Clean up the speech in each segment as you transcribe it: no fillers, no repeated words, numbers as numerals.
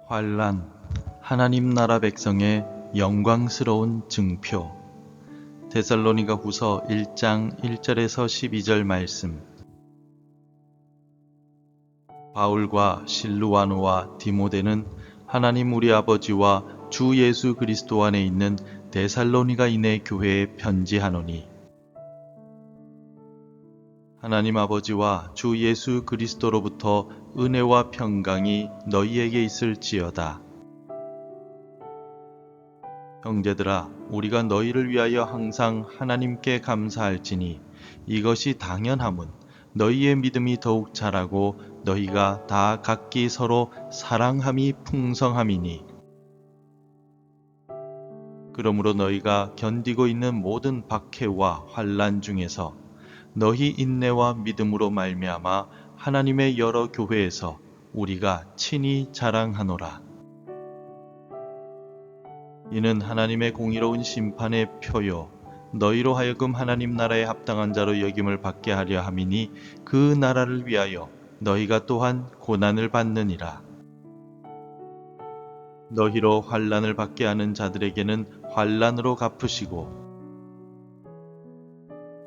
환난, 하나님 나라 백성의 영광스러운 증표. 데살로니가 후서 1장 1절에서 12절 말씀. 바울과 실루아노와 디모데는 하나님 우리 아버지와 주 예수 그리스도 안에 있는 데살로니가인의 교회에 편지하노니, 하나님 아버지와 주 예수 그리스도로부터 은혜와 평강이 너희에게 있을지어다. 형제들아, 우리가 너희를 위하여 항상 하나님께 감사할지니 이것이 당연함은 너희의 믿음이 더욱 자라고 너희가 다 각기 서로 사랑함이 풍성함이니, 그러므로 너희가 견디고 있는 모든 박해와 환난 중에서 너희 인내와 믿음으로 말미암아 하나님의 여러 교회에서 우리가 친히 자랑하노라. 이는 하나님의 공의로운 심판의 표요 너희로 하여금 하나님 나라에 합당한 자로 여김을 받게 하려 함이니, 그 나라를 위하여 너희가 또한 고난을 받느니라. 너희로 환난을 받게 하는 자들에게는 환난으로 갚으시고,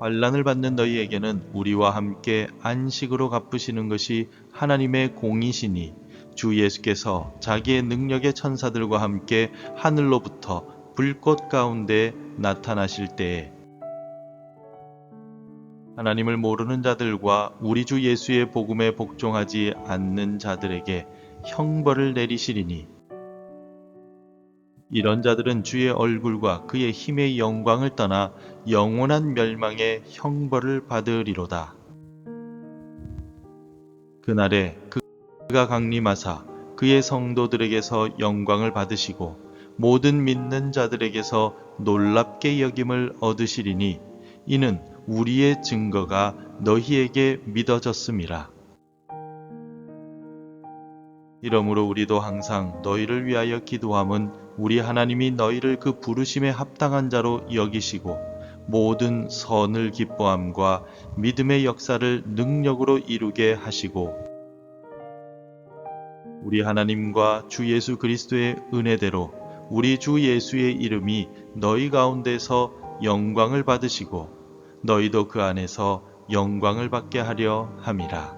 환난을 받는 너희에게는 우리와 함께 안식으로 갚으시는 것이 하나님의 공이시니, 주 예수께서 자기의 능력의 천사들과 함께 하늘로부터 불꽃 가운데 나타나실 때에 하나님을 모르는 자들과 우리 주 예수의 복음에 복종하지 않는 자들에게 형벌을 내리시리니, 이런 자들은 주의 얼굴과 그의 힘의 영광을 떠나 영원한 멸망의 형벌을 받으리로다. 그날에 그가 강림하사 그의 성도들에게서 영광을 받으시고 모든 믿는 자들에게서 놀랍게 여김을 얻으시리니, 이는 우리의 증거가 너희에게 믿어졌음이라. 이러므로 우리도 항상 너희를 위하여 기도함은 우리 하나님이 너희를 그 부르심에 합당한 자로 여기시고 모든 선을 기뻐함과 믿음의 역사를 능력으로 이루게 하시고, 우리 하나님과 주 예수 그리스도의 은혜대로 우리 주 예수의 이름이 너희 가운데서 영광을 받으시고 너희도 그 안에서 영광을 받게 하려 함이라.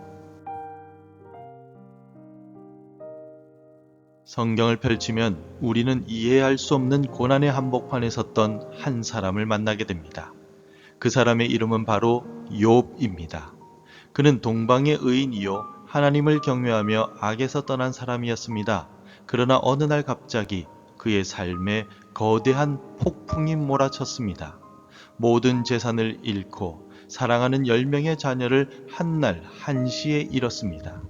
성경을 펼치면 우리는 이해할 수 없는 고난의 한복판에 섰던 한 사람을 만나게 됩니다. 그 사람의 이름은 바로 욥입니다. 그는 동방의 의인이요 하나님을 경외하며 악에서 떠난 사람이었습니다. 그러나 어느 날 갑자기 그의 삶에 거대한 폭풍이 몰아쳤습니다. 모든 재산을 잃고 사랑하는 10명의 자녀를 한날 한시에 잃었습니다.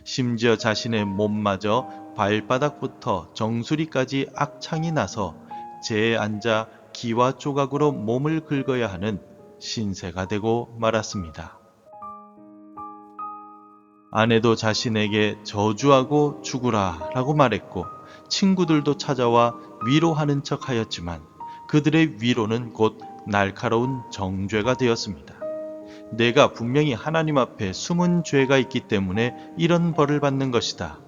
심지어 자신의 몸마저 발바닥부터 정수리까지 악창이 나서 재에 앉아 기와 조각으로 몸을 긁어야 하는 신세가 되고 말았습니다. 아내도 자신에게 저주하고 죽으라 라고 말했고, 친구들도 찾아와 위로하는 척 하였지만 그들의 위로는 곧 날카로운 정죄가 되었습니다. 내가 분명히 하나님 앞에 숨은 죄가 있기 때문에 이런 벌을 받는 것이다.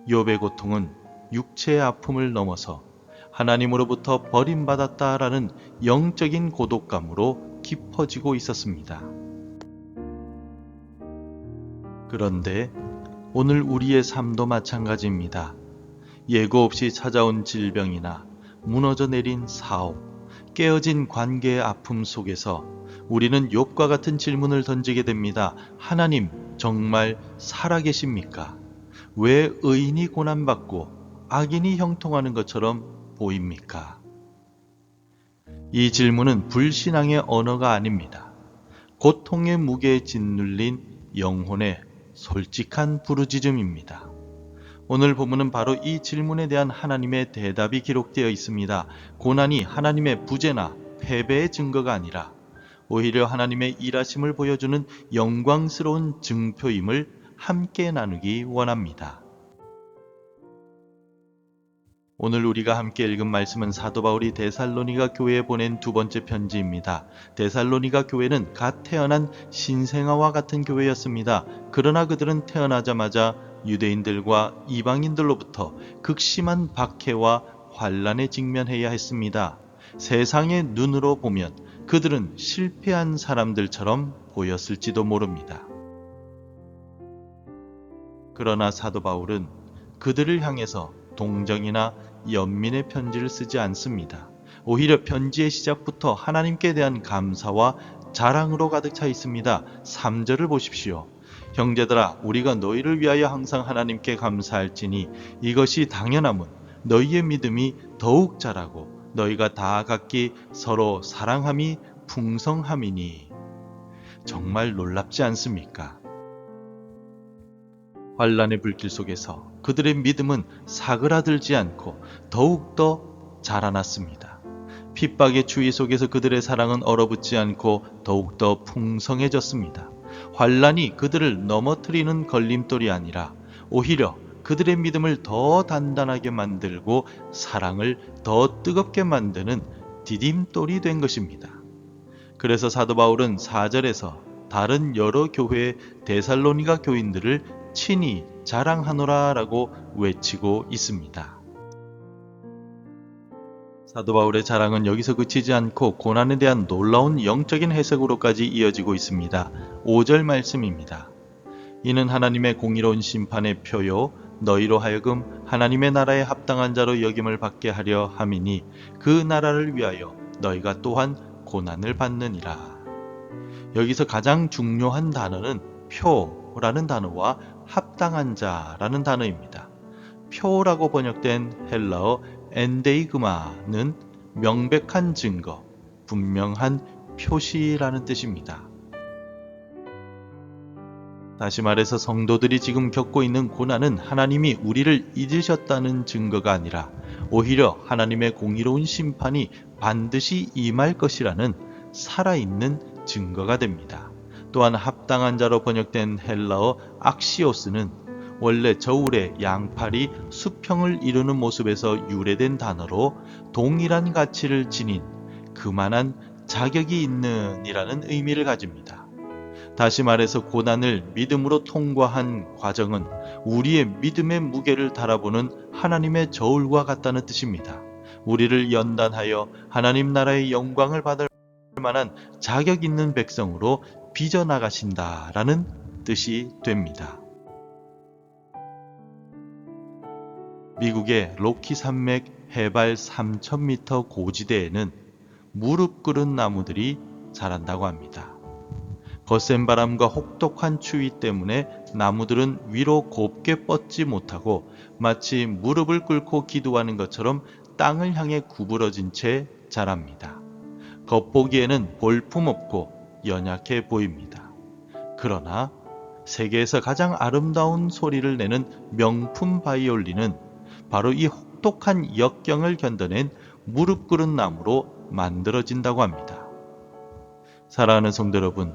욥의 고통은 육체의 아픔을 넘어서 하나님으로부터 버림받았다라는 영적인 고독감으로 깊어지고 있었습니다. 그런데 오늘 우리의 삶도 마찬가지입니다. 예고 없이 찾아온 질병이나 무너져 내린 사업, 깨어진 관계의 아픔 속에서 우리는 욥과 같은 질문을 던지게 됩니다. 하나님, 정말 살아계십니까? 왜 의인이 고난받고 악인이 형통하는 것처럼 보입니까? 이 질문은 불신앙의 언어가 아닙니다. 고통의 무게에 짓눌린 영혼의 솔직한 부르짖음입니다. 오늘 본문은 바로 이 질문에 대한 하나님의 대답이 기록되어 있습니다. 고난이 하나님의 부재나 패배의 증거가 아니라 오히려 하나님의 일하심을 보여주는 영광스러운 증표임을 함께 나누기 원합니다. 오늘 우리가 함께 읽은 말씀은 사도 바울이 데살로니가 교회에 보낸 두 번째 편지입니다. 데살로니가 교회는 갓 태어난 신생아와 같은 교회였습니다. 그러나 그들은 태어나자마자 유대인들과 이방인들로부터 극심한 박해와 환란에 직면해야 했습니다. 세상의 눈으로 보면 그들은 실패한 사람들처럼 보였을지도 모릅니다. 그러나 사도 바울은 그들을 향해서 동정이나 연민의 편지를 쓰지 않습니다. 오히려 편지의 시작부터 하나님께 대한 감사와 자랑으로 가득 차 있습니다. 3절을 보십시오. 형제들아, 우리가 너희를 위하여 항상 하나님께 감사할지니 이것이 당연함은 너희의 믿음이 더욱 자라고 너희가 다 각기 서로 사랑함이 풍성함이니. 정말 놀랍지 않습니까? 환란의 불길 속에서 그들의 믿음은 사그라들지 않고 더욱더 자라났습니다. 핍박의 추위 속에서 그들의 사랑은 얼어붙지 않고 더욱더 풍성해졌습니다. 환란이 그들을 넘어뜨리는 걸림돌이 아니라 오히려 그들의 믿음을 더 단단하게 만들고 사랑을 더 뜨겁게 만드는 디딤돌이 된 것입니다. 그래서 사도 바울은 4절에서 다른 여러 교회의 데살로니가 교인들을 친히 자랑하노라 라고 외치고 있습니다. 사도 바울의 자랑은 여기서 그치지 않고 고난에 대한 놀라운 영적인 해석으로까지 이어지고 있습니다. 5절 말씀입니다. 이는 하나님의 공의로운 심판의 표요 너희로 하여금 하나님의 나라에 합당한 자로 여김을 받게 하려 함이니 그 나라를 위하여 너희가 또한 고난을 받느니라. 여기서 가장 중요한 단어는 표라는 단어와 합당한 자라는 단어입니다. 표라고 번역된 헬라어 엔데이그마는 명백한 증거, 분명한 표시라는 뜻입니다. 다시 말해서 성도들이 지금 겪고 있는 고난은 하나님이 우리를 잊으셨다는 증거가 아니라 오히려 하나님의 공의로운 심판이 반드시 임할 것이라는 살아있는 증거가 됩니다. 또한 합당한 자로 번역된 헬라어 악시오스는 원래 저울의 양팔이 수평을 이루는 모습에서 유래된 단어로 동일한 가치를 지닌 그만한 자격이 있는 이라는 의미를 가집니다. 다시 말해서 고난을 믿음으로 통과한 과정은 우리의 믿음의 무게를 달아보는 하나님의 저울과 같다는 뜻입니다. 우리를 연단하여 하나님 나라의 영광을 받을 만한 자격 있는 백성으로 빚어나가신다라는 뜻이 됩니다. 미국의 로키 산맥 해발 3,000m 고지대에는 무릎 꿇은 나무들이 자란다고 합니다. 거센 바람과 혹독한 추위 때문에 나무들은 위로 곱게 뻗지 못하고 마치 무릎을 꿇고 기도하는 것처럼 땅을 향해 구부러진 채 자랍니다. 겉보기에는 볼품없고 연약해 보입니다. 그러나 세계에서 가장 아름다운 소리를 내는 명품 바이올린은 바로 이 혹독한 역경을 견뎌낸 무릎 꿇은 나무로 만들어진다고 합니다. 사랑하는 성도 여러분,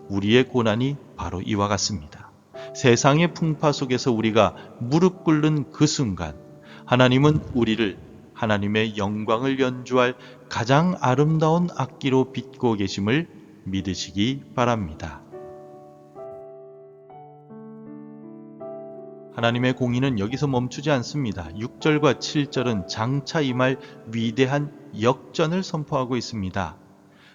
우리의 고난이 바로 이와 같습니다. 세상의 풍파 속에서 우리가 무릎 꿇는 그 순간 하나님은 우리를 하나님의 영광을 연주할 가장 아름다운 악기로 빚고 계심을 믿으시기 바랍니다. 하나님의 공의는 여기서 멈추지 않습니다. 6절과 7절은 장차 임할 위대한 역전을 선포하고 있습니다.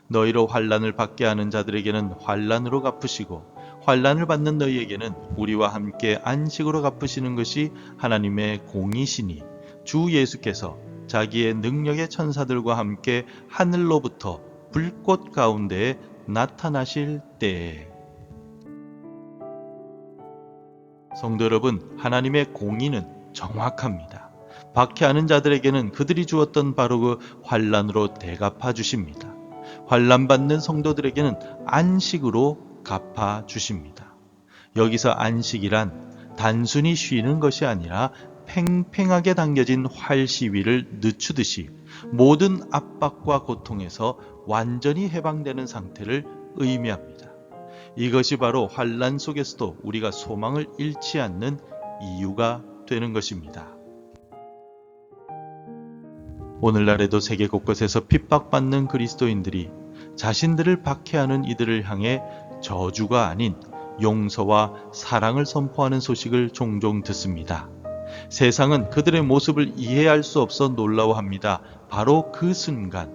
너희로 환난을 받게 하는 자들에게는 환난으로 갚으시고 환난을 받는 너희에게는 우리와 함께 안식으로 갚으시는 것이 하나님의 공의시니 주 예수께서 자기의 능력의 천사들과 함께 하늘로부터 불꽃 가운데에 나타나실 때에. 성도 여러분, 하나님의 공의는 정확합니다. 박해하는 자들에게는 그들이 주었던 바로 그 환난으로 대갚아 주십니다. 환난받는 성도들에게는 안식으로 갚아 주십니다. 여기서 안식이란 단순히 쉬는 것이 아니라 팽팽하게 당겨진 활시위를 늦추듯이 모든 압박과 고통에서 완전히 해방되는 상태를 의미합니다. 이것이 바로 환난 속에서도 우리가 소망을 잃지 않는 이유가 되는 것입니다. 오늘날에도 세계 곳곳에서 핍박받는 그리스도인들이 자신들을 박해하는 이들을 향해 저주가 아닌 용서와 사랑을 선포하는 소식을 종종 듣습니다. 세상은 그들의 모습을 이해할 수 없어 놀라워합니다. 바로 그 순간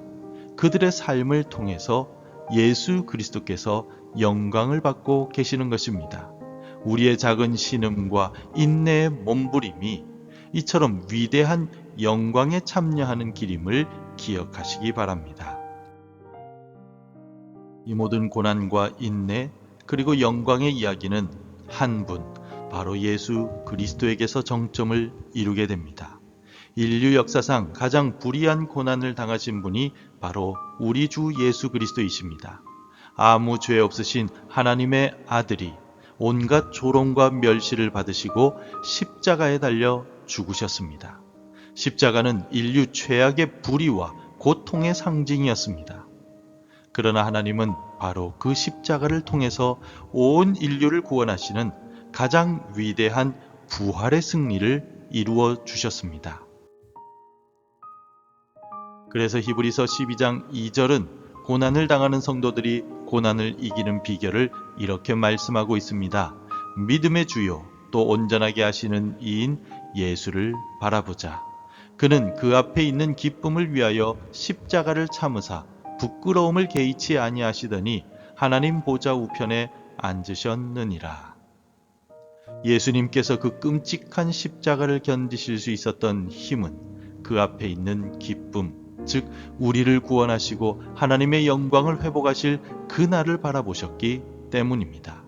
그들의 삶을 통해서 예수 그리스도께서 영광을 받고 계시는 것입니다. 우리의 작은 신음과 인내의 몸부림이 이처럼 위대한 영광에 참여하는 길임을 기억하시기 바랍니다. 이 모든 고난과 인내 그리고 영광의 이야기는 한 분, 바로 예수 그리스도에게서 정점을 이루게 됩니다. 인류 역사상 가장 불의한 고난을 당하신 분이 바로 우리 주 예수 그리스도이십니다. 아무 죄 없으신 하나님의 아들이 온갖 조롱과 멸시를 받으시고 십자가에 달려 죽으셨습니다. 십자가는 인류 최악의 불의와 고통의 상징이었습니다. 그러나 하나님은 바로 그 십자가를 통해서 온 인류를 구원하시는 가장 위대한 부활의 승리를 이루어 주셨습니다. 그래서 히브리서 12장 2절은 고난을 당하는 성도들이 고난을 이기는 비결을 이렇게 말씀하고 있습니다. 믿음의 주요 또 온전하게 하시는 이인 예수를 바라보자. 그는 그 앞에 있는 기쁨을 위하여 십자가를 참으사 부끄러움을 개의치 아니하시더니 하나님 보좌 우편에 앉으셨느니라. 예수님께서 그 끔찍한 십자가를 견디실 수 있었던 힘은 그 앞에 있는 기쁨, 즉 우리를 구원하시고 하나님의 영광을 회복하실 그날을 바라보셨기 때문입니다.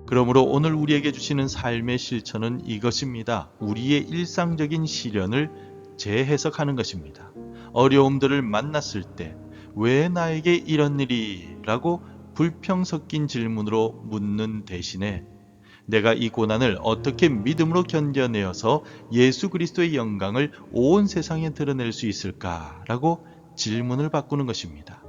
그러므로 오늘 우리에게 주시는 삶의 실천은 이것입니다. 우리의 일상적인 시련을 재해석하는 것입니다. 어려움들을 만났을 때 왜 나에게 이런 일이? 라고 불평 섞인 질문으로 묻는 대신에 내가 이 고난을 어떻게 믿음으로 견뎌내어서 예수 그리스도의 영광을 온 세상에 드러낼 수 있을까? 라고 질문을 바꾸는 것입니다.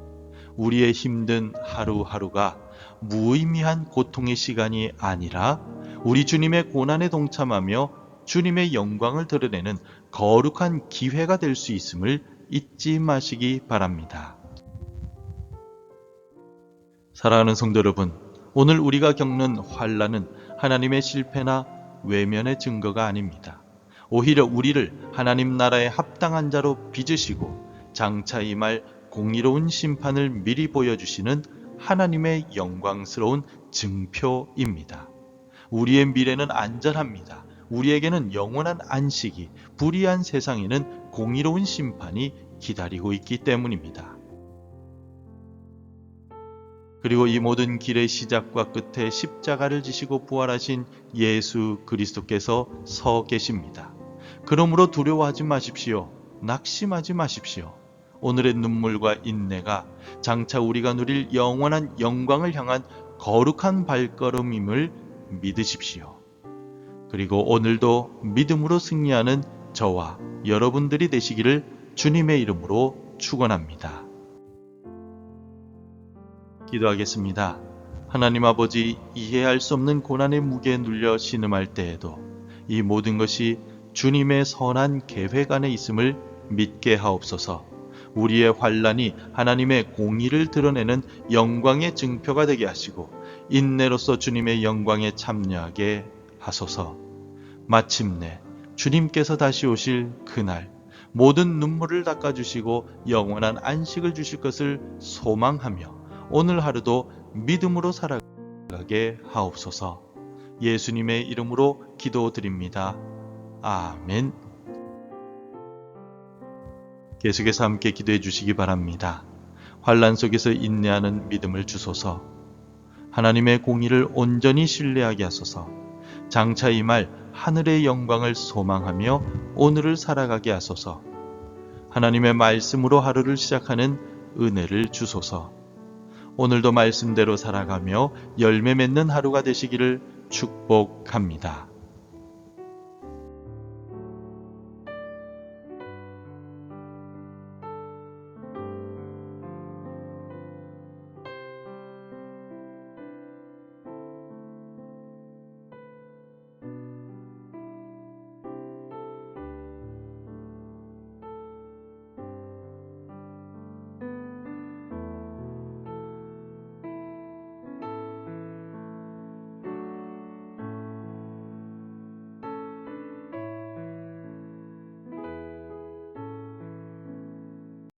우리의 힘든 하루하루가 무의미한 고통의 시간이 아니라 우리 주님의 고난에 동참하며 주님의 영광을 드러내는 거룩한 기회가 될 수 있음을 잊지 마시기 바랍니다. 사랑하는 성도 여러분, 오늘 우리가 겪는 환난은 하나님의 실패나 외면의 증거가 아닙니다. 오히려 우리를 하나님 나라의 합당한 자로 빚으시고 장차 임할 공의로운 심판을 미리 보여주시는 하나님의 영광스러운 증표입니다. 우리의 미래는 안전합니다. 우리에게는 영원한 안식이, 불의한 세상에는 공의로운 심판이 기다리고 있기 때문입니다. 그리고 이 모든 길의 시작과 끝에 십자가를 지시고 부활하신 예수 그리스도께서 서 계십니다. 그러므로 두려워하지 마십시오. 낙심하지 마십시오. 오늘의 눈물과 인내가 장차 우리가 누릴 영원한 영광을 향한 거룩한 발걸음임을 믿으십시오. 그리고 오늘도 믿음으로 승리하는 저와 여러분들이 되시기를 주님의 이름으로 축원합니다. 기도하겠습니다. 하나님 아버지, 이해할 수 없는 고난의 무게에 눌려 신음할 때에도 이 모든 것이 주님의 선한 계획 안에 있음을 믿게 하옵소서. 우리의 환난이 하나님의 공의를 드러내는 영광의 증표가 되게 하시고 인내로서 주님의 영광에 참여하게 하소서. 마침내 주님께서 다시 오실 그날 모든 눈물을 닦아주시고 영원한 안식을 주실 것을 소망하며 오늘 하루도 믿음으로 살아가게 하옵소서. 예수님의 이름으로 기도드립니다. 아멘. 계속해서 함께 기도해 주시기 바랍니다. 환난 속에서 인내하는 믿음을 주소서. 하나님의 공의를 온전히 신뢰하게 하소서. 장차 임할 하늘의 영광을 소망하며 오늘을 살아가게 하소서. 하나님의 말씀으로 하루를 시작하는 은혜를 주소서. 오늘도 말씀대로 살아가며 열매 맺는 하루가 되시기를 축복합니다.